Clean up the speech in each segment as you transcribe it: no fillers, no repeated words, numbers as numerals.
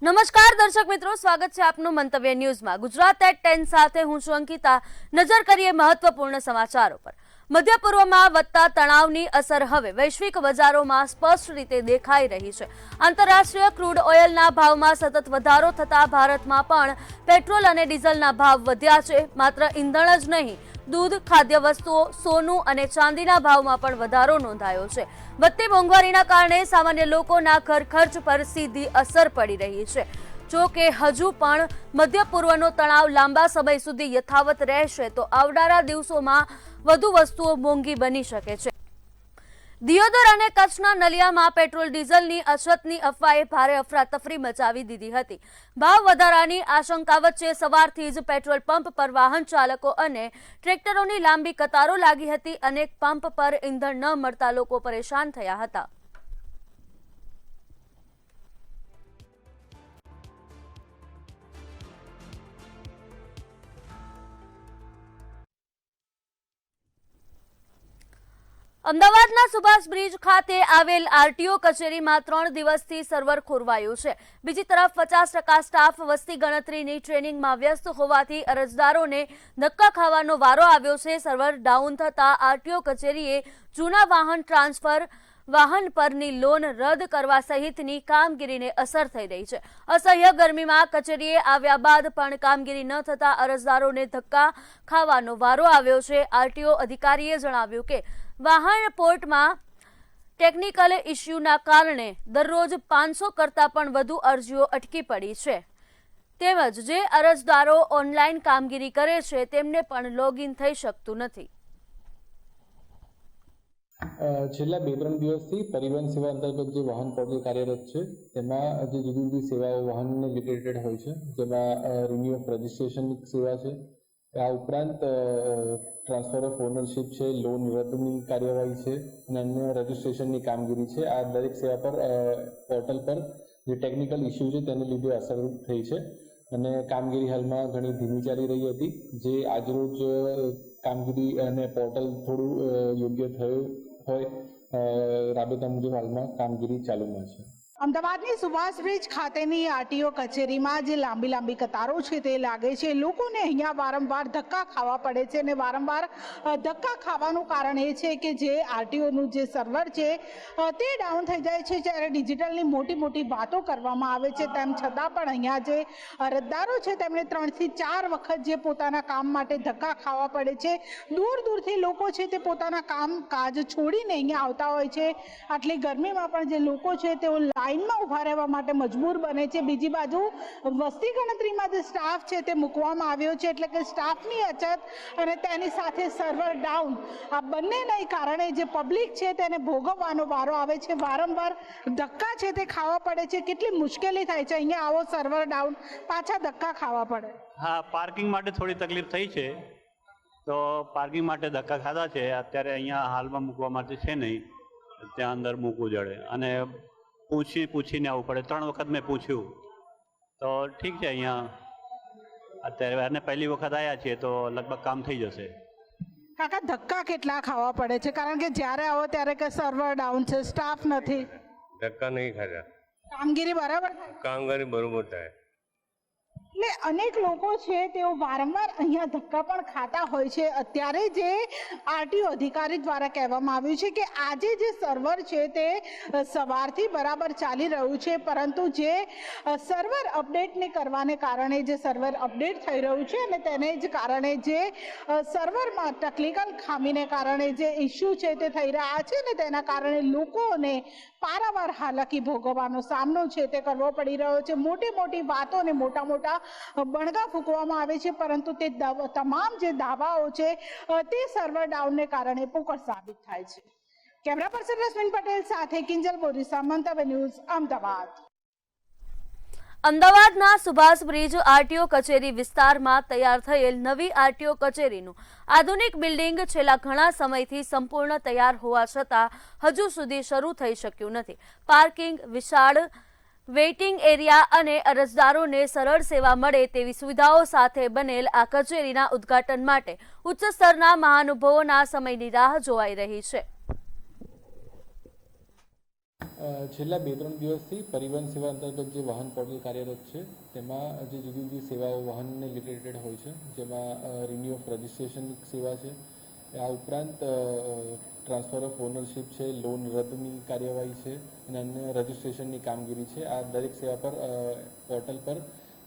નમસ્કાર દર્શક મિત્રો, સ્વાગત છે આપનું મંતવ્ય ન્યૂઝમાં। ગુજરાત એટ 10 સાથે હું છું અંકિતા। નજર કરીએ મહત્વપૂર્ણ સમાચારો પર। મધ્ય પૂર્વમાં વધતા તણાવની અસર હવે વૈશ્વિક બજારોમાં સ્પષ્ટ રીતે દેખાઈ રહી છે। આંતરરાષ્ટ્રીય ક્રૂડ ઓઇલના ભાવમાં સતત વધારો થતા ભારતમાં પણ પેટ્રોલ અને ડીઝલના ભાવ વધ્યા છે। માત્ર ઈંધણ જ નહીં, दूध, खाद्य वस्तुओं, सोनू और चांदीना भाव में वधारो नोंधायो छे। વધતી મોંઘવારીના કારણે સામાન્ય લોકોના ઘર ખર્ચ પર સીધી અસર પડી રહી છે। જો કે હજુ પણ મધ્ય પૂર્વનો તણાવ લાંબા સમય સુધી યથાવત રહેશે તો આવનારા દિવસોમાં વધુ વસ્તુઓ મોંઘી બની શકે છે। દિયોદર અને કચ્છના નલિયામાં પેટ્રોલ ડીઝલની અછતની અફવાએ ભારે અફરાતફરી મચાવી દીધી હતી। ભાવ વધારાની આશંકા વચ્ચે સવારથી જ પેટ્રોલ પંપ પર વાહન ચાલકો અને ટ્રેક્ટરોની લાંબી કતારો લાગી હતી। અનેક પંપ પર ઈંધણ ન મળતા લોકો પરેશાન થયા હતા। અમદાવાદના સુભાષ બ્રિજ ખાતે આવેલ આરટીઓ કચેરીમાં 3 દિવસથી સર્વર ખોરવાયું છે। બીજી તરફ 50% સ્ટાફ વસ્તી ગણતરીની ટ્રેનિંગમાં વ્યસ્ત હોવાથી અરજદારોને ધક્કા ખાવાનો વારો આવ્યો છે। સર્વર ડાઉન થતા આરટીઓ કચેરીએ જૂના વાહન ટ્રાન્સફર, વાહન પરની લોન રદ કરવા સહિતની કામગીરીને અસર થઈ રહી છે। અસહ્ય ગરમીમાં કચેરીએ આવ્યા બાદ પણ કામગીરી ન થતા અરજદારોને ધક્કા ખાવાનો વારો આવ્યો છે। આરટીઓ અધિકારીએ જણાવ્યું કે વાહન પોર્ટમાં ટેકનિકલ ઇસ્યુના કારણે દરરોજ 500 કરતાં પણ વધુ અરજીઓ અટકી પડી છે। તેમજ જે અરજદારો ઓનલાઈન કામગીરી કરે છે તેમને પણ લોગિન થઈ શકતું નથી। છેલ્લા 2-3 દિવસથી પરિવહન સેવા અંતર્ગત જે વાહન પોર્ટલ કાર્યરત છે તેમાં જે જુદી જુદી સેવાઓ વાહનને રિલેટેડ હોય છે, જેમાં રિન્યુ ઓફ રજિસ્ટ્રેશનની સેવા છે, આ ઉપરાંત ટ્રાન્સફર ઓફ ઓનરશિપ છે, લોન રદની કાર્યવાહી છે અને અન્ય રજિસ્ટ્રેશનની કામગીરી છે। આ દરેક સેવા પર પોર્ટલ પર જે ટેકનિકલ ઇસ્યુ છે તેને લીધે અસરરૂપ થઈ છે અને કામગીરી હાલમાં ઘણી ધીમી ચાલી રહી હતી, જે આજરોજ કામગીરી અને પોર્ટલ થોડું યોગ્ય થયું હોય રાબેતા મુજબ હાલમાં કામગીરી ચાલુમાં છે। અમદાવાદની સુભાષ બ્રિજ ખાતેની આરટીઓ કચેરીમાં જે લાંબી કતારો છે તે લાગે છે। લોકોને અહીંયા વારંવાર ધક્કા ખાવા પડે છે અને વારંવાર ધક્કા ખાવાનું કારણ એ છે કે જે આરટીઓનું જે સર્વર છે તે ડાઉન થઈ જાય છે। જ્યારે ડિજિટલની મોટી વાતો કરવામાં આવે છે તેમ છતાં પણ અહીંયા જે અરજદારો છે તેમને 3 થી 4 વખત જે પોતાના કામ માટે ધક્કા ખાવા પડે છે। દૂરથી લોકો છે તે પોતાના કાજ છોડીને અહીંયા આવતા હોય છે। આટલી ગરમીમાં પણ જે લોકો છે તેઓ લાઈનમાં ઉભા રહેવા માટે મજબૂર બને છે। બીજી બાજુ વસ્તી ગણતરીમાં જે સ્ટાફ છે તે મૂકવામાં આવ્યો છે, એટલે કે સ્ટાફની અછત અને તેની સાથે સર્વર ડાઉન, આ બંનેના કારણે જે પબ્લિક છે તેને ભોગવવાનો વારો આવે છે। વારંવાર ધક્કા છે તે ખાવા પડે છે। કેટલી મુશ્કેલી થાય છે અહીંયા આવો સર્વર ડાઉન, પાછા ધક્કા ખાવા પડે। હા, પાર્કિંગ માટે થોડી તકલીફ થઈ છે, તો પાર્કિંગ માટે ધક્કા ખાધા છે। અત્યારે અહીંયા હાલમાં મૂકવા માટે છે નહીં, ત્યાં અંદર મૂકવું જડે અને પૂછીને આવવું પડે। 3 વખત મેં પૂછ્યું તો ઠીક છે, અહીંયા અત્યારે અને પહેલી વખત આવ્યા છીએ તો લગભગ કામ થઈ જશે। કાકા, ધક્કા કેટલા ખાવા પડે છે? કારણ કે જ્યારે આવો ત્યારે કે સર્વર ડાઉન છે, સ્ટાફ નથી। ધક્કા નહીં ખાધા, કામગીરી બરાબર થાય? કામગીરી બરોબર થાય। એટલે અનેક લોકો છે તેઓ વારંવાર અહીંયા ધક્કા પણ ખાતા હોય છે। અત્યારે જે આરટીઓ અધિકારી દ્વારા કહેવામાં આવ્યું છે કે આજે જે સર્વર છે તે સવારથી બરાબર ચાલી રહ્યું છે, પરંતુ જે સર્વર અપડેટને કરવાને કારણે જે સર્વર અપડેટ થઈ રહ્યું છે અને તેને જ કારણે જે સર્વરમાં ટેકનિકલ ખામીને કારણે જે ઇસ્યુ છે તે થઈ રહ્યા છે અને તેના કારણે લોકોને પારાવાર હાલાકી ભોગવવાનો સામનો છે તે કરવો પડી રહ્યો છે। મોટી વાતો અને મોટા બણગા ફૂંકવામાં આવે છે, પરંતુ તે તમામ જે દાવાઓ છે તે સર્વર ડાઉનને કારણે પોકળ સાબિત થાય છે। કેમેરા પર્સન રશ્મિન પટેલ સાથે કિંજલ બોરીસા, મંતવ્ય ન્યૂઝ, અમદાવાદ। અમદાવાદના સુભાષ બ્રિજ આરટીઓ કચેરી વિસ્તારમાં તૈયાર થયેલ નવી આરટીઓ કચેરીનું આધુનિક બિલ્ડિંગ છેલ્લા ઘણા સમયથી સંપૂર્ણ તૈયાર હોવા છતાં હજુ સુધી શરૂ થઈ શક્યું નથી। પાર્કિંગ, વિશાળ વેઇટિંગ એરિયા અને અરજદારોને સરળ સેવા મળે તેવી સુવિધાઓ સાથે બનેલ આ કચેરીના ઉદ્ઘાટન માટે ઉચ્ચ સ્તરના મહાનુભાવોના સમયની રાહ જોવાઈ રહી છે। છેલ્લા 2-3 દિવસથી પરિવહન સેવા અંતર્ગત જે વાહન પોર્ટલ કાર્યરત છે તેમાં જે જુદી જુદી સેવાઓ વાહનને રિલેટેડ હોય છે, જેમાં રિન્યુ ઓફ રજિસ્ટ્રેશનની સેવા છે, આ ઉપરાંત ટ્રાન્સફર ઓફ ઓનરશિપ છે, લોન રદની કાર્યવાહી છે અને અન્ય રજિસ્ટ્રેશનની કામગીરી છે. આ દરેક સેવા પર પોર્ટલ પર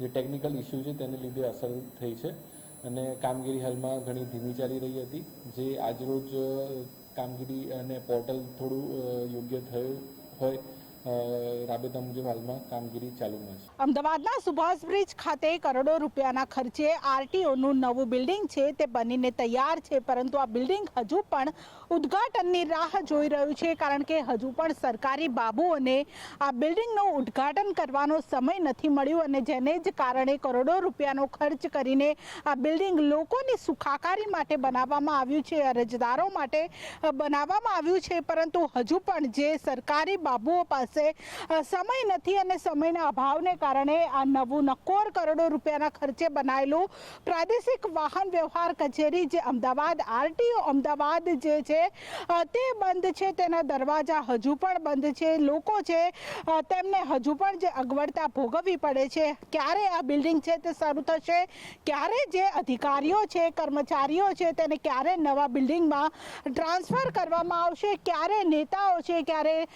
જે ટેકનિકલ ઇસ્યુ છે તેને લીધે અસર થઈ છે અને કામગીરી હાલમાં ઘણી ધીમી ચાલી રહી હતી, જે આજરોજ કામગીરી અને પોર્ટલ થોડું યોગ્ય થયું હોય રાબેતા મુજબ હાલમાં કામગીરી ચાલુમાં છે. અમદાવાદના સુભાષ બ્રિજ ખાતે કરોડો રૂપિયાના ખર્ચે આરટીઓનું નવું બિલ્ડિંગ છે તે બનીને તૈયાર છે, પરંતુ આ બિલ્ડિંગ હજુ પણ ઉદ્ઘાટનની રાહ જોઈ રહ્યું છે, કારણ કે હજુ પણ સરકારી બાબુઓને આ બિલ્ડિંગનું ઉદ્ઘાટન કરવાનો સમય નથી મળ્યો અને જેને જ કારણે કરોડો રૂપિયાનો ખર્ચ કરીને આ બિલ્ડિંગ લોકોની સુખાકારી માટે બનાવવામાં આવ્યું છે, અરજદારો માટે બનાવવામાં આવ્યું છે, પરંતુ હજુ પણ જે સરકારી બાબુઓ પાસે સમય નથી અને સમયના અભાવને કારણે આ નવું નક્કોર કરોડો રૂપિયાના ખર્ચે બનાવેલું પ્રાદેશિક વાહન વ્યવહાર કચેરી જે અમદાવાદ આરટીઓ અમદાવાદ જે છે તે બંધ છે, તેના દરવાજા હજુ પણ બંધ છે. લોકો છે તેમને હજુ પણ જે અગવડતા ભોગવવી પડે છે, ક્યારે આ બિલ્ડિંગ છે તે શરૂ થશે, ક્યારે જે અધિકારીઓ છે કર્મચારીઓ છે તેને ક્યારે નવા બિલ્ડિંગમાં ટ્રાન્સફર કરવામાં આવશે, ક્યારે નેતાઓ છે ક્યારે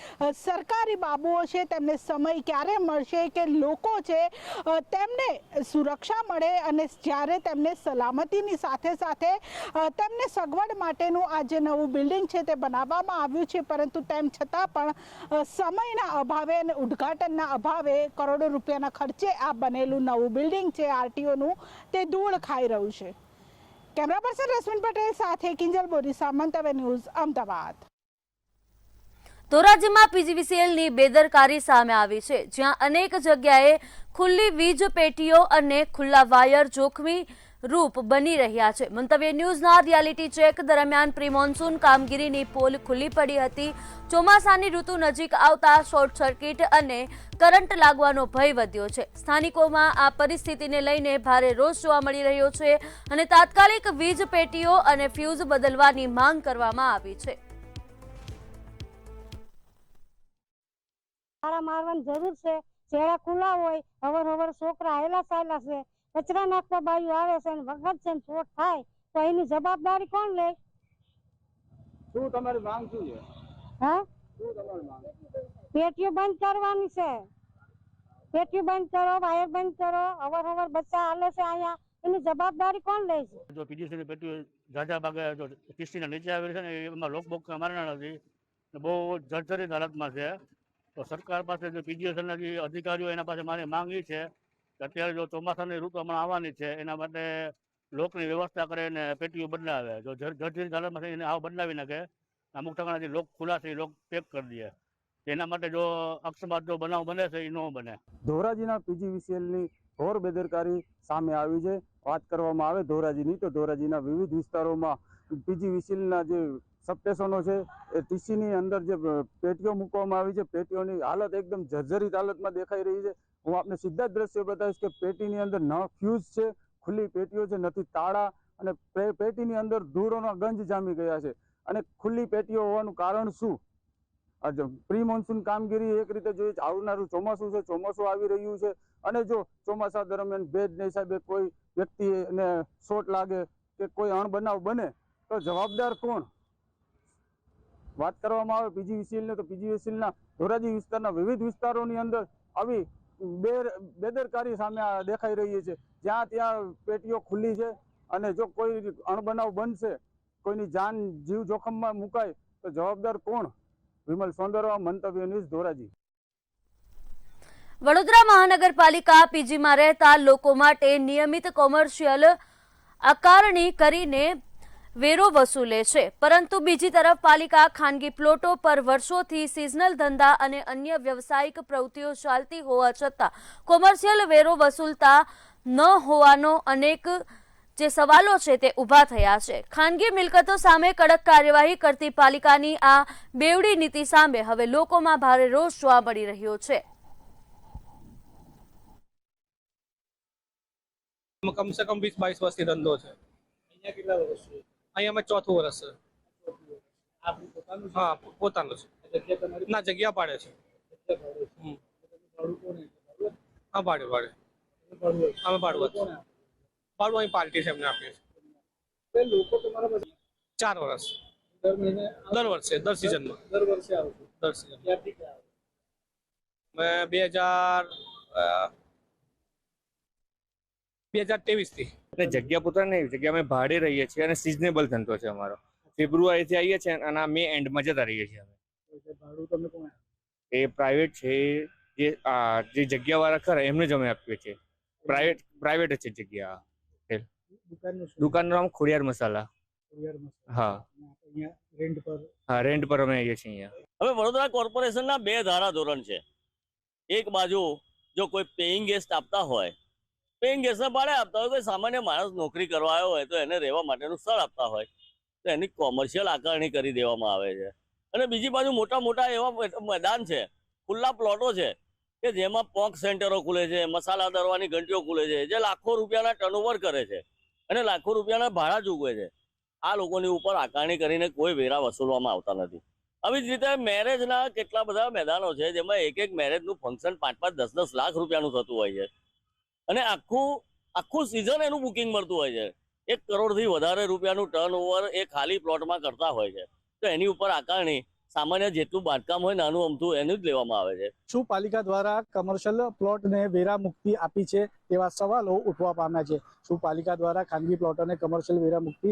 સરકારી બાબુઓ છે તેમને સમય ક્યારે મળશે કે લોકો છે તેમને સુરક્ષા મળે અને જ્યારે તેમને સલામતીની સાથે સાથે તેમને સગવડ માટેનું આ જે નવું બિલ્ડિંગ છે તે બનાવવામાં આવ્યું છે, પરંતુ તેમ છતાં પણ સમયના અભાવે અને ઉદ્ઘાટનના અભાવે કરોડો રૂપિયાના ખર્ચે આ બનેલું નવું બિલ્ડિંગ છે આરટીઓનું તે ધૂળ ખાઈ રહ્યું છે. કેમેરા પર્સન રશ્મિન પટેલ સાથે કિંજલ બોરીસા, મંતવ્ય ન્યૂઝ, અમદાવાદ. ધોરાજીમાં પીજીવીસીએલની બેદરકારી સામે આવી છે, જ્યાં અનેક જગ્યાએ ખુલ્લી વીજ પેટીઓ અને ખુલ્લા વાયર જોખમી રૂપ બની રહ્યા છે. મંતવ્ય ન્યૂઝના રિયાલિટી ચેક દરમિયાન પ્રી મોન્સૂન કામગીરીની પોલ ખુલ્લી પડી હતી. ચોમાસાની ઋતુ નજીક આવતા શોર્ટ સર્કિટ અને કરંટ લાગવાનો ભય વધ્યો છે. સ્થાનિકોમાં આ પરિસ્થિતિને લઈને ભારે રોષ જોવા મળી રહ્યો છે અને તાત્કાલિક વીજ પેટીઓ અને ફ્યુઝ બદલવાની માંગ કરવામાં આવી છે. મારવાની જરૂર છે. ચેડા ખુલ્લા હોય, હવર છોકરા આયેલા ચાલ્યા છે, કચરા નાખવા બાયું આવે છે અને વગર છે ચોટ થાય તો એની જવાબદારી કોણ લે? શું તમારી માંગ શું છે? હા, શું તમારી માંગ? પેટીઓ બંધ કરવાની છે. પેટીઓ બંધ કરો, વાયર બંધ કરો, હવર બચ્ચા હાલે છે અહીંયા, એની જવાબદારી કોણ લે છે? જો પીજીસીની પેટીઓ ઝાઝા ભાગે જો કિસ્તીના નીચે આવેલી છે ને એમાં લોકબોક મારવાના નથી, બહુ જર્જરિત હાલતમાં છે. તો સરકાર પાસે જો પીજીસીએલના જે અધિકારીઓ એના પાસે મારી માંગ એ છે કે અત્યારે જો ચોમાસાની ઋતુ હમણાં આવવાની છે એના માટે લોકની વ્યવસ્થા કરે અને પેટીઓ બદલાવે. જો જર્જરિત હાલતમાં છે એને આવ બદલાવી નાખે, અમુક ટકાના જે લોક ખુલ્લા છે એ લોક પેક કરી દે. એના માટે જો અકસ્માત જો બનાવ બને છે એ ન બને. ધોરાજીના પીજીવીસીએલની ઘોર બેદરકારી સામે આવી છે. વાત કરવામાં આવે ધોરાજીની તો ધોરાજીના વિવિધ વિસ્તારોમાં પીજીવીસીએલના જે સબસ્ટેશનો છે એ ટીસીની અંદર જે પેટીઓ મૂકવામાં આવી છે, પેટીઓની હાલત એકદમ જર્જરિત હાલતમાં દેખાઈ રહી છે. હું આપને સીધા જ દ્રશ્યો બતાવીશ કે પેટીની અંદર ન ફ્યુઝ છે, ખુલ્લી પેટીઓ છે, નથી તાળા અને પેટીની અંદર ધૂળોના ગંજ જામી ગયા છે. અને ખુલ્લી પેટીઓ હોવાનું કારણ શું? પ્રી મોન્સૂન કામગીરી એક રીતે જોઈએ, આવનારું ચોમાસું છે, ચોમાસું આવી રહ્યું છે અને જો ચોમાસા દરમિયાન ભેજના હિસાબે કોઈ વ્યક્તિને શોટ લાગે કે કોઈ અણબનાવ બને તો જવાબદાર કોણ? વાત કરવામાં આવે પીજીવીસીએલને તો પીજીવીસીએલના ધોરાજી વિસ્તારના વિવિધ વિસ્તારોની અંદર આવી બેદરકારી સામે દેખાઈ રહી છે. જ્યાં ત્યાં પેટીઓ ખુલ્લી છે અને જો કોઈ અણબનાવ બનશે, કોઈની જાન જીવ જોખમમાં મુકાય તો જવાબદાર કોણ? વિમલ સોંદરવા, મંતવ્ય ન્યૂઝ, ધોરાજી. વડોદરા મહાનગરપાલિકા પીજીમાં રહેતા લોકો માટે નિયમિત કોમર્શિયલ આકારણી કરીને વેરો વસૂલે છે, પરંતુ બીજી તરફ પાલિકા ખાનગી પ્લોટો પર વર્ષોથી સિઝનલ ધંધા અને અન્ય વ્યવસાયિક પ્રવૃત્તિઓ ચાલતી હોવા છતાં કોમર્શિયલ વેરો વસૂલતા ન હોવાનો અનેક જે સવાલો છે તે ઊભા થયા છે. ખાનગી મિલકતો સામે કડક કાર્યવાહી કરતી પાલિકાની આ બેવડી નીતિ સામે હવે લોકોમાં ભારે રોષ જોવા મળી રહ્યો છે. कम से कम 20-22 વર્ષથી ધંધો છે. અહીંયા કેટલા વર્ષ છે? અહીંયા અમે ચોથું વર્ષ છે. હા, પોતાનું છે. ના, જગ્યા પાડે છે. હા ભાડે અમે ભાડું અહીં પાર્ટી છે એમને આપીએ છીએ 4 વર્ષ દર વર્ષે દર સિઝનમાં દર સિઝન મેં 2023 થી એટલે જગ્યા પોતાની નહીં, જગ્યા અમે ભાડે રહીએ છીએ અને સિઝનેબલ ધંધો છે અમારો. ફેબ્રુઆરીથી આવીએ છીએ અને આ મે એન્ડમાં જતા રહીએ છીએ અમે. એ પ્રાઇવેટ છે, જે જગ્યાવાળા ખરા એમને જ અમે આપીએ છીએ. પ્રાઇવેટ જ છે જગ્યા. દુકાનનું નામ ખોડિયાર મસાલા. હા, રેન્ટ પર અમે આવીએ છીએ અહીંયા. હવે વડોદરા કોર્પોરેશનના 2 ધારાધોરણ છે. એક બાજુ જો કોઈ પેઇંગ ગેસ્ટ આપતા હોય, પેઇંગ ગેસ્ટને ભાડે આપતા હોય, કોઈ સામાન્ય માણસ નોકરી કરવા આવ્યો હોય તો એને રહેવા માટેનું સ્થળ આપતા હોય તો એની કોમર્શિયલ આકારણી કરી દેવામાં આવે છે. અને બીજી બાજુ મોટા મોટા એવા મેદાન છે, ખુલ્લા પ્લોટો છે કે જેમાં પોંક સેન્ટરો ખુલે છે, મસાલા દરવાની ઘંટીઓ ખુલે છે, જે લાખો રૂપિયાના ટર્નઓવર કરે છે અને લાખો રૂપિયાના ભાડા ચૂકવે છે. આ લોકોની ઉપર આકારણી કરીને કોઈ વેરા વસૂલવામાં આવતા નથી. આવી જ રીતે મેરેજના કેટલા બધા મેદાનો છે જેમાં એક મેરેજનું ફંક્શન 5-5, 10-10 લાખ રૂપિયાનું થતું હોય છે અને આખું સિઝન એનું બુકિંગ મળતું હોય છે. 1 કરોડથી વધારે રૂપિયાનું ટર્નઓવર એ ખાલી પ્લોટમાં કરતા હોય છે. તો એની ઉપર આકારણી સામાન્ય જેટલું બાંધકામ હોય નાનું અમથું એનું જ લેવામાં આવે છે. શું પાલિકા દ્વારા કમર્શિયલ પ્લોટને વેરા મુક્તિ આપી છે તેવા સવાલો ઉઠવા પામ્યા છે. શું પાલિકા દ્વારા ખાનગી પ્લોટોને કમર્શિયલ વેરા મુક્તિ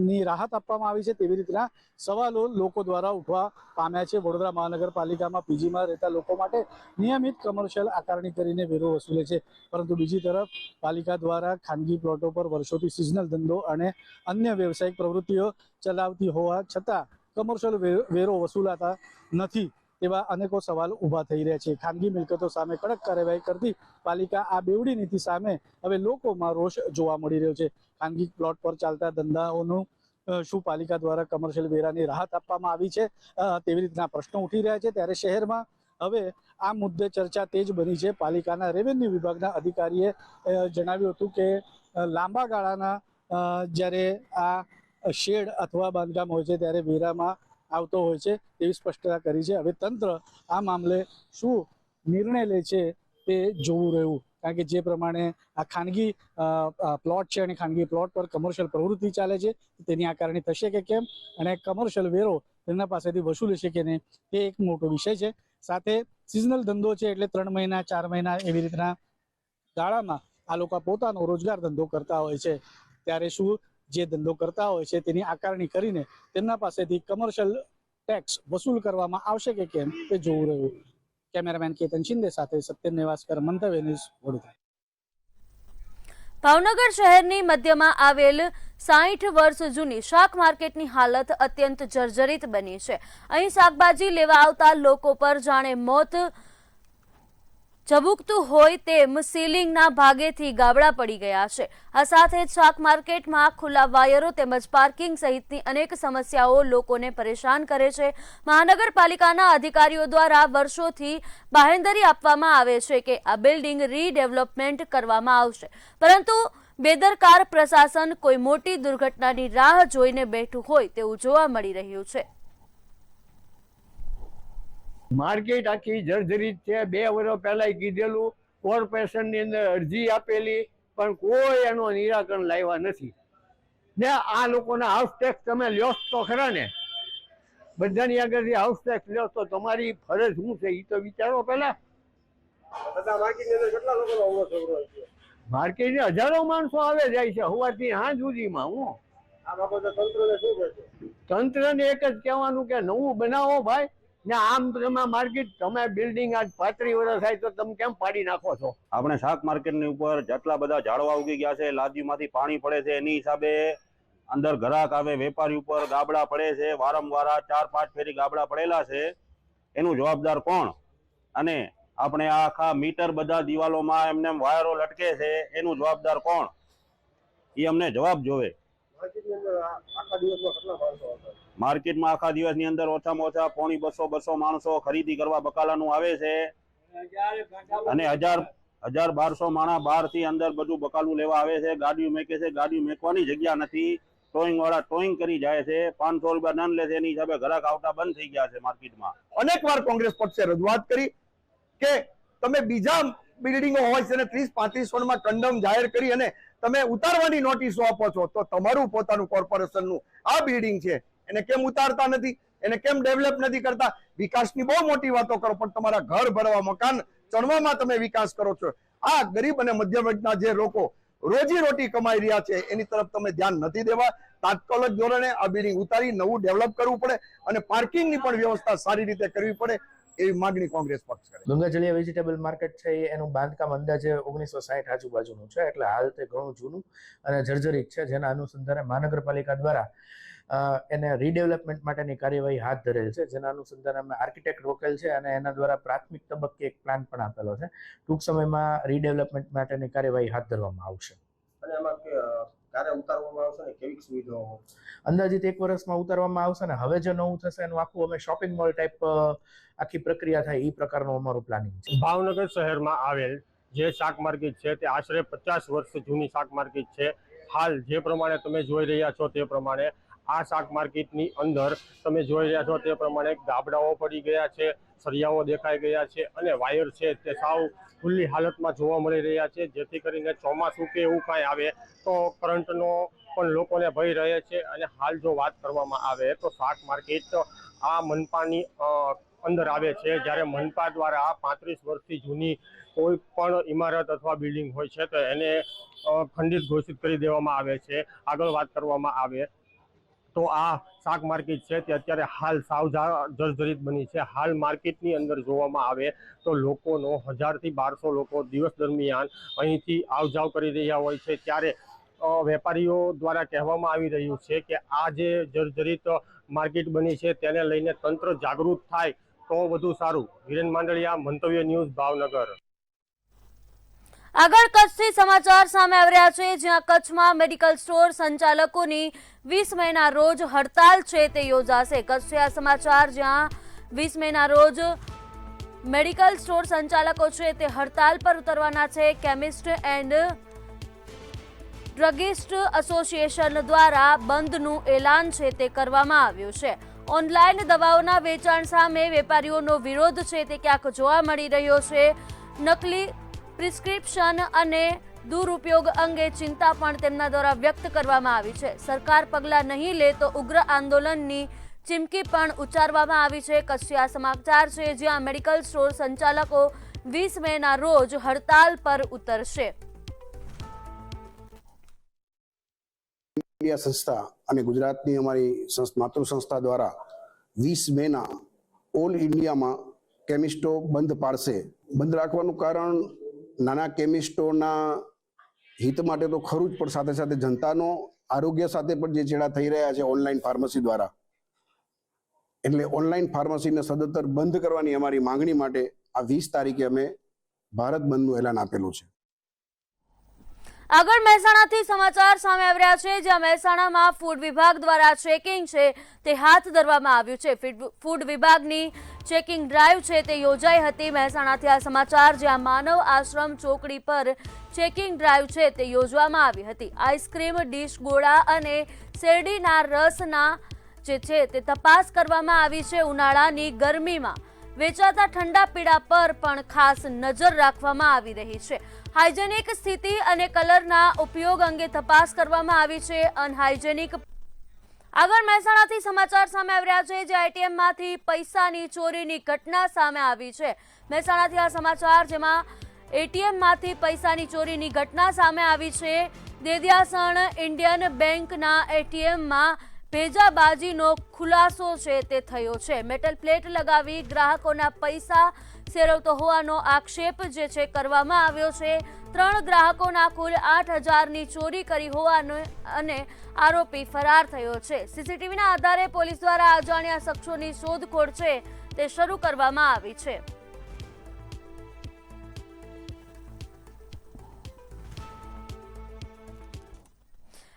ની રાહત આપવામાં આવી છે તેવી રીતના સવાલો લોકો દ્વારા ઉઠવા પામ્યા છે. વડોદરા મહાનગરપાલિકામાં પીજીમાં રહેતા લોકો માટે નિયમિત કમર્શિયલ આકારણી કરીને વેરો વસૂલે છે, પરંતુ બીજી તરફ પાલિકા દ્વારા ખાનગી પ્લોટો પર વર્ષોથી સિઝનલ ધંધો અને અન્ય વ્યવસાયિક પ્રવૃત્તિઓ ચલાવતી હોવા છતાં કમર્શિયલ વેરો વસૂલાતા નથી તેવા અનેકો સવાલ ઊભા થઈ રહ્યા છે. ખાનગી મિલકતો સામે કડક કાર્યવાહી કરતી પાલિકા આ બેવડી નીતિ સામે હવે લોકોમાં રોષ જોવા મળી રહ્યો છે. ખાનગી પ્લોટ પર ચાલતા ધંધાઓનું શું પાલિકા દ્વારા કમર્શિયલ વેરાની રાહત આપવામાં આવી છે તેવી રીતના પ્રશ્નો ઉઠી રહ્યા છે. ત્યારે શહેરમાં હવે આ મુદ્દે ચર્ચા તેજ બની છે. પાલિકાના રેવન્યુ વિભાગના અધિકારીએ જણાવ્યું હતું કે લાંબા ગાળાના જ્યારે આ શેડ અથવા બાંધકામ હોય છે ત્યારે વેરામાં આવતો હોય છે તેવી સ્પષ્ટતા કરી છે. હવે તંત્ર આ મામલે શું નિર્ણય લે છે તે જોવું રહ્યું, કારણ કે જે પ્રમાણે આ ખાનગી પ્લોટ છે અને ખાનગી પ્લોટ પર કમર્શિયલ પ્રવૃત્તિ ચાલે છે તેની આકારણી થશે કે કેમ અને કમર્શિયલ વેરો તેમના પાસેથી વસૂલે છે કે નહીં તે એક મોટો વિષય છે. સાથે સિઝનલ ધંધો છે એટલે 3 મહિના 4 મહિના એવી રીતના ગાળામાં આ લોકો પોતાનો રોજગાર ધંધો કરતા હોય છે. ત્યારે શું જે ધંધો કરતા હોય છે તેની આકારણી કરીને તેમના પાસેથી કમર્શિયલ ટેક્સ વસૂલ કરવામાં આવશે કે કેમ તે જોવું રહ્યું. કેમેરામેન કેતન શિંદે સાથે સત્યમ નેવાસકર, મંતવ્ય ન્યૂઝ, વડોદરા. ભાવનગર શહેરની મધ્યમાં આવેલ 60 વર્ષ જૂની શાક માર્કેટની હાલત અત્યંત જર્જરિત બની છે. અહીં શાકભાજી લેવા આવતા લોકો પર જાણે મોત ઝબૂકતું હોય તેમ સીલિંગના ભાગેથી ગાબડા પડી ગયા છે. આ સાથે જ શાક માર્કેટમાં ખુલ્લા વાયરો તેમજ પાર્કિંગ સહિતની અનેક સમસ્યાઓ લોકોને પરેશાન કરે છે. મહાનગરપાલિકાના અધિકારીઓ દ્વારા વર્ષોથી બાહેંધરી આપવામાં આવે છે કે આ બિલ્ડિંગ રીડેવલપમેન્ટ કરવામાં આવશે, પરંતુ બેદરકાર પ્રશાસન કોઈ મોટી દુર્ઘટનાની રાહ જોઈને બેઠું હોય તેવું જોવા મળી રહ્યું છે. માર્કેટ આખી જર્જરિત છે. 2 વર્ષ પહેલા કીધેલું, કોર્પોરેશનની અંદર અરજી આપેલી, પણ કોઈ એનો નિરાકરણ લાવ્યા નથી. ને આ લોકોના હાઉસ ટેક્સ તમે લ્યો તો ખરા ને, બધાની આગળથી હાઉસ ટેક્સ લ્યો તો તમારી ફરજ શું છે એ તો વિચારો પહેલા. માર્કેટની હજારો માણસો આવે જાય છે સવારથી સાંજ સુધીમાં. હું તંત્રને એક જ કહેવાનું કે નવું બનાવો ભાઈ. ને આમ તમે માર્કેટ, તમે બિલ્ડિંગ આજ 35 વર્ષ થાય તો તમે કેમ પાડી નાખો છો? આપણે શાક માર્કેટની ઉપર જેટલા બધા ઝાડવા ઉગી ગયા છે, લાદીમાંથી પાણી પડે છે, એની હિસાબે અંદર ગ્રાહક આવે, વેપારી ઉપર ગાબડા પડે છે, વારંવાર 4-5 ફેરી ગાબડા પડેલા છે. એનું જવાબદાર કોણ? અને આપણે આ આખા મીટર બધા દિવાલોમાં એમને વાયરો લટકે છે, એનું જવાબદાર કોણ? એ અમને જવાબ જોવે. માર્કેટમાં આખા દિવસની અંદર ઓછામાં ઓછા 150-200 માણસો ખરીદી કરવા બકાલાનું આવે છે અને 1000-1200 માણસ બહારથી અંદર બધું બકાલું લેવા આવે છે. ગાડીઓ મેકે છે, ગાડીઓ મેકવાની જગ્યા નથી, ટોઈંગ વાળા ટોઈંગ કરી જાય છે, 500 રૂપિયા દંડ લે છે, એની હિસાબે ગ્રાહક આવતા બંધ થઈ ગયા છે માર્કેટમાં. અનેકવાર કોંગ્રેસ પક્ષે રજૂઆત કરી કે તમે બીજા બિલ્ડિંગો હોય છે ને 30-35 વર્ષમાં કંડમ જાહેર કરી અને તમે ઉતારવાની નોટિસો આપો છો, તો તમારું પોતાનું કોર્પોરેશનનું આ બિલ્ડિંગ છે એને કેમ ઉતારતા નથી, એને કેમ ડેવલપ નથી કરતા? વિકાસની બહુ મોટી વાતો કરો પણ તમારા ઘર ભરવા, મકાન ચણવામાં તમે વિકાસ કરો છો. આ ગરીબ અને મધ્યમ વર્ગના જે લોકો રોજી રોટી કમાઈ રહ્યા છે એની તરફ તમે ધ્યાન નથી દેવા. તાત્કાલિક ધોરણે આ બિલ્ડિંગ ઉતારી નવું ડેવલપ કરવું પડે અને પાર્કિંગની પણ વ્યવસ્થા સારી રીતે કરવી પડે એવી માંગણી કોંગ્રેસ પક્ષ કરે. ગંગાજળિયા વેજીટેબલ માર્કેટ છે એનું બાંધકામ અંદાજે 1960 આજુબાજુનું છે, એટલે હાલ તે ઘણું જૂનું અને જર્જરિત છે, જેના અનુસંધાને મહાનગરપાલિકા દ્વારા એને રીડેવલપમેન્ટ માટેની કાર્યવાહી હાથ ધરેલ છે, જેના અનુસંધાને અમે આર્કિટેક્ટ રોકેલ છે અને એના દ્વારા પ્રાથમિક તબક્કે એક પ્લાન પણ આપેલો છે. ટૂંક સમયમાં રીડેવલપમેન્ટ માટેની કાર્યવાહી હાથ ધરવામાં આવશે. અને એમાં ક્યારે ઉતારવામાં આવશે ને કેવી સુવિધાઓ? અંદાજિત 1 વર્ષમાં ઉતારવામાં આવશે ને હવે જે નવું થશે એનું આખું અમે શોપિંગ મોલ ટાઈપ આખી પ્રક્રિયા થાય એ પ્રકારનું અમારું પ્લાનિંગ છે. ભાવનગર શહેરમાં આવેલ જે શાક માર્કેટ છે તે આશરે 50 વર્ષ જૂની શાક માર્કેટ છે. હાલ જે પ્રમાણે તમે જોઈ રહ્યા છો તે પ્રમાણે આ શાક માર્કેટની અંદર તમે જોઈ રહ્યા છો તે પ્રમાણે ગાબડાઓ પડી ગયા છે, સળિયાઓ દેખાઈ ગયા છે અને વાયર છે તે સાવ ખુલ્લી હાલતમાં જોવા મળી રહ્યા છે, જેથી કરીને ચોમાસું કે એવું કાંઈ આવે તો કરંટનો પણ લોકોને ભય રહે છે. અને હાલ જો વાત કરવામાં આવે તો શાક માર્કેટ આ મનપાની અંદર આવે છે, જ્યારે મનપા દ્વારા 35 વર્ષથી જૂની કોઈ પણ ઇમારત અથવા બિલ્ડિંગ હોય છે તો એને ખંડિત ઘોષિત કરી દેવામાં આવે છે. આગળ વાત કરવામાં આવે તો આ શાક માર્કેટ છે તે અત્યારે હાલ સાવ જર્જરિત બની છે. હાલ માર્કેટની અંદર જોવામાં આવે તો લોકોનો 1000 થી 1200 લોકો દિવસ દરમિયાન અહીંથી આવજાવ કરી રહ્યા હોય છે, ત્યારે વેપારીઓ દ્વારા કહેવામાં આવી રહ્યું છે કે આ જે જર્જરિત માર્કેટ બની છે તેને લઈને તંત્ર જાગૃત થાય તો વધુ સારું. વિરેન માંડલિયા, મંતવ્ય ન્યૂઝ, ભાવનગર. આગળ કચ્છથી સમાચાર સામે આવી રહ્યા છે, જ્યાં કચ્છમાં મેડિકલ સ્ટોર સંચાલકોની 20 મેના રોજ હડતાલ છે તે યોજાશે. કચ્છથી આ સમાચાર, જ્યાં 20 મેના રોજ મેડિકલ સ્ટોર સંચાલકો છે તે હડતાલ પર ઉતરવાના છે. કેમિસ્ટ એન્ડ ડ્રગિસ્ટ એસોસિએશન દ્વારા બંધનું એલાન છે તે કરવામાં આવ્યું છે. ઓનલાઈન દવાઓના વેચાણ સામે વેપારીઓનો વિરોધ છે તે ક્યાંક જોવા મળી રહ્યો છે. નકલી પ્રિસ્ક્રિપ્શન અને દુરુપયોગ અંગે ચિંતા પણ તેમના દ્વારા વ્યક્ત કરવામાં આવી છે. સરકાર પગલાં નહીં લે તો ઉગ્ર આંદોલનની ચીમકી પણ ઉચ્ચારવામાં આવી છે. કચ્છથી આ સમાચાર છે, જ્યાં મેડિકલ સ્ટોર સંચાલકો 20 મેના રોજ હડતાલ પર ઉતરશે. સંસ્થા અને ગુજરાતની અમારી માતૃ સંસ્થા દ્વારા 20 મેના ઓલ ઇન્ડિયામાં કેમિસ્ટો બંધ પાડશે. બંધ રાખવાનું કારણ નાના કેમિસ્ટોના હિત માટે તો ખરું જ, પણ સાથે સાથે જનતાનો આરોગ્ય સાથે પણ જે છેડા થઈ રહ્યા છે ઓનલાઈન ફાર્મસી દ્વારા, એટલે ઓનલાઈન ફાર્મસીને સદંતર બંધ કરવાની અમારી માંગણી માટે આ 20 તારીખે અમે ભારત બંધનું એલાન આપેલું છે. આગળ મહેસાણાથી સમાચાર સામે આવી રહ્યા છે, જ્યાં મહેસાણામાં ફૂડ વિભાગ દ્વારા ચેકિંગ છે તે હાથ ધરવામાં આવ્યું છે. ફૂડ વિભાગની ચેકિંગ ડ્રાઈવ છે તે યોજાઈ હતી. મહેસાણાથી આ સમાચાર, જ્યાં માનવ આશ્રમ ચોકડી પર ચેકિંગ ડ્રાઈવ છે તે યોજવામાં આવી હતી. આઈસ્ક્રીમ, ડીશ, ગોળા અને શેરડીના રસના જે છે તે તપાસ કરવામાં આવી છે. ઉનાળાની ગરમીમાં વેચાતા ઠંડા પીણા પર પણ ખાસ નજર રાખવામાં આવી રહી છે. હાઇજેનિક સ્થિતિ અને કલરના ઉપયોગ અંગે તપાસ કરવામાં આવી છે. અનહાઇજેનિક. આગળ મહેસાણાથી સમાચાર સામે આવી રહ્યા છે, જે એટીએમમાંથી પૈસાની ચોરીની ઘટના સામે આવી છે. મહેસાણાથી આ સમાચાર, જેમાં એટીએમમાંથી પૈસાની ચોરીની ઘટના સામે આવી છે. દેદિયાસણ ઇન્ડિયન બેંકના એટીએમમાં ભેજાબાજીનો ખુલાસો છે તે થયો છે. મેટલ પ્લેટ લગાવી ગ્રાહકોના પૈસા સેરવતો હોવાનો આક્ષેપ જે છે કરવામાં આવ્યો છે. 3 ગ્રાહકોના કુલ 8,000ની ચોરી કરી હોવાનો અને આરોપી ફરાર થયો છે. સીસીટીવીના આધારે પોલીસ દ્વારા અજાણ્યા શખ્સોની શોધખોળ છે તે શરૂ કરવામાં આવી છે.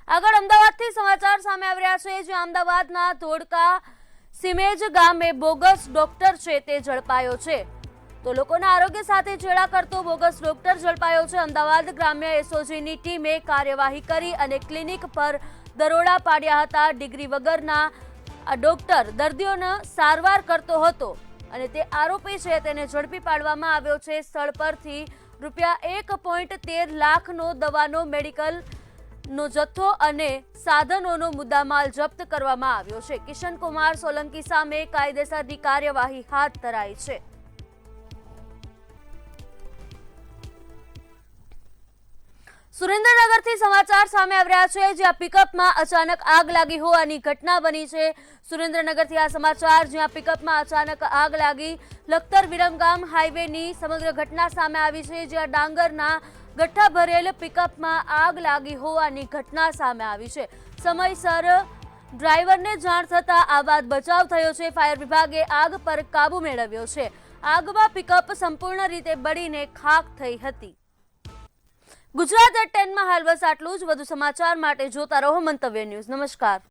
આગળ અમદાવાદથી સમાચાર સામે આવી રહ્યા છે, જ્યાં અમદાવાદના ધોળકા સિમેજ ગામે બોગસ ડોક્ટર છે તે ઝડપાયો છે. તો લોકોના આરોગ્ય સાથે છેડા કરતો બોગસ ડોક્ટર ઝડપાયો છે. અમદાવાદ ગ્રામ્ય એસઓજીની ટીમે કાર્યવાહી કરી અને ક્લિનિક પર દરોડા પાડ્યા હતા. ડિગ્રી વગરના આ ડોક્ટર દર્દીઓને સારવાર કરતો હતો અને તે આરોપી છે તેને ઝડપી પાડવામાં આવ્યો છે. સ્થળ પરથી ₹1.13 લાખનો દવાનો મેડિકલનો જથ્થો અને સાધનોનો મુદ્દામાલ જપ્ત કરવામાં આવ્યો છે. કિશન કુમાર સોલંકી સામે કાયદેસરની કાર્યવાહી હાથ ધરાઈ છે. સુરેન્દ્રનગરથી સમાચાર સામે આવી રહ્યા છે, જ્યાં પિકઅપમાં અચાનક આગ લાગી હોવાની ઘટના બની છે. સુરેન્દ્રનગરથી આ સમાચાર, જ્યાં પિકઅપમાં અચાનક આગ લાગી. લખતર વિરમગામ હાઈવેની સમગ્ર ઘટના સામે આવી છે, જ્યાં ડાંગરના ગઠ્ઠા ભરેલ પિકઅપમાં આગ લાગી હોવાની ઘટના સામે આવી છે. સમયસર ડ્રાઈવરને જાણ થતાં આ બાદ બચાવ થયો છે. ફાયર વિભાગે આગ પર કાબુ મેળવ્યો છે. આગમાં પિકઅપ સંપૂર્ણ રીતે બળીને ખાખ થઈ હતી. ગુજરાત એટ 10 માં હાલ બસ આટલું જ. વધુ સમાચાર માટે જોતા રહો મંતવ્ય ન્યૂઝ. નમસ્કાર.